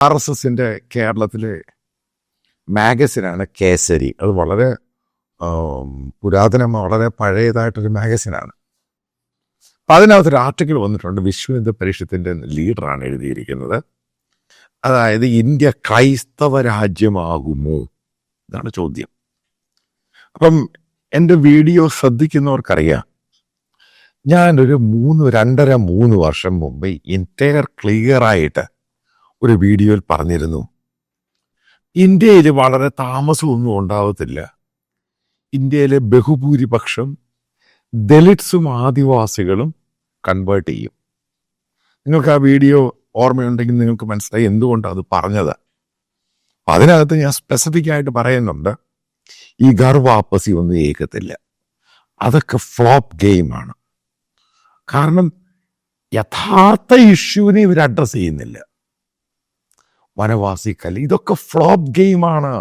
RSSന്റെ കേരളത്തിലെ മാഗസിനാണ് കേസരി. അത് വളരെ പുരാതനമായ വളരെ പഴയതായിട്ടൊരു മാഗസിനാണ്. അപ്പം അതിനകത്തൊരു ആർട്ടിക്കിൾ വന്നിട്ടുണ്ട്. വിശ്വ ഹിന്ദു പരിഷത്തിൻ്റെ ലീഡറാണ് എഴുതിയിരിക്കുന്നത്. അതായത് ഇന്ത്യ ക്രൈസ്തവ രാജ്യമാകുമോ ഇതാണ് ചോദ്യം. അപ്പം എൻ്റെ വീഡിയോ ശ്രദ്ധിക്കുന്നവർക്കറിയാം, ഞാനൊരു 2.5-3 വർഷം മുമ്പ് ക്ലിയറായിട്ട് ഒരു വീഡിയോയിൽ പറഞ്ഞിരുന്നു, ഇന്ത്യയിൽ വളരെ താമസമൊന്നും ഉണ്ടാവത്തില്ല. ഇന്ത്യയിലെ ബഹുഭൂരിപക്ഷം ദലിറ്റ്സും ആദിവാസികളും കൺവേർട്ട് ചെയ്യും. നിങ്ങൾക്ക് ആ വീഡിയോ ഓർമ്മയുണ്ടെങ്കിൽ നിങ്ങൾക്ക് മനസ്സിലായി എന്തുകൊണ്ടാണ് അത് പറഞ്ഞത്. അതിനകത്ത് ഞാൻ സ്പെസിഫിക് ആയിട്ട് പറയുന്നുണ്ട്, ഈ ഘർ വാപ്പസി ഒന്നും ഏക്കത്തില്ല. അതൊക്കെ ഫ്ലോപ്പ് ഗെയിമാണ്. കാരണം യഥാർത്ഥ ഇഷ്യൂവിനെ ഇവർ അഡ്രസ് ചെയ്യുന്നില്ല. വനവാസി കല്ല്, ഇതൊക്കെ ഫ്ലോപ്പ് ഗെയിമാണ്.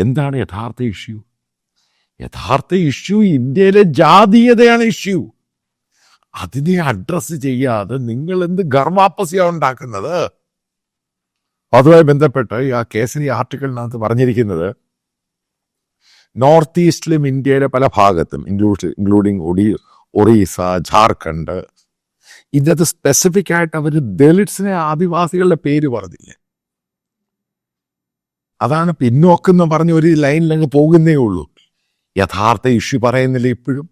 എന്താണ് യഥാർത്ഥ ഇഷ്യൂ? യഥാർത്ഥ ഇഷ്യൂ ഇന്ത്യയിലെ ജാതീയതയാണ് ഇഷ്യൂ. അതിനെ അഡ്രസ് ചെയ്യാതെ നിങ്ങൾ എന്ത് ഗർവാപ്പസിയാണ് ഉണ്ടാക്കുന്നത്? അതുമായി ബന്ധപ്പെട്ട് ആ കേസരി ആർട്ടിക്കിളിനകത്ത് പറഞ്ഞിരിക്കുന്നത്, നോർത്ത് ഈസ്റ്റിലും ഇന്ത്യയിലെ പല ഭാഗത്തും ഇൻക്ലൂഡിങ് ഒറീസ, ജാർഖണ്ഡ്, ഇതിനകത്ത് സ്പെസിഫിക് ആയിട്ട് അവർ ദലിറ്റ്സിനെ, ആദിവാസികളുടെ പേര് പറഞ്ഞില്ല. അതാണ് പിന്നോക്കെന്ന് പറഞ്ഞ് ഒരു ലൈനിലങ്ങ് പോകുന്നേ ഉള്ളൂ. യഥാർത്ഥ ഇഷ്യൂ പറയുന്നില്ല ഇപ്പോഴും.